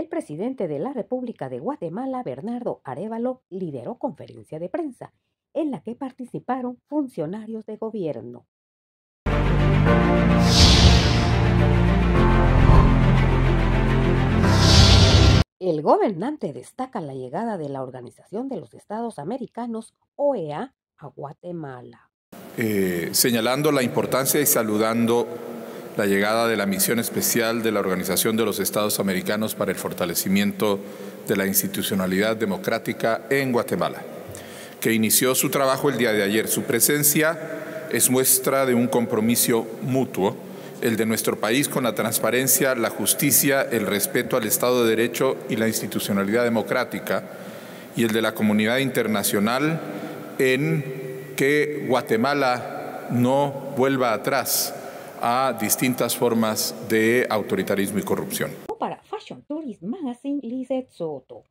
presidente de la República de Guatemala, Bernardo Arévalo, lideró conferencia de prensa en la que participaron funcionarios de gobierno. El gobernante destaca la llegada de la Organización de los Estados Americanos, OEA, a Guatemala. Señalando la importancia y saludando la llegada de la misión especial de la Organización de los Estados Americanos para el fortalecimiento de la institucionalidad democrática en Guatemala, que inició su trabajo el día de ayer. Su presencia es muestra de un compromiso mutuo, el de nuestro país con la transparencia, la justicia, el respeto al Estado de Derecho y la institucionalidad democrática, y el de la comunidad internacional en que Guatemala no vuelva atrás a distintas formas de autoritarismo y corrupción. Para Fashion Tourist Magazine, Lizeth Soto.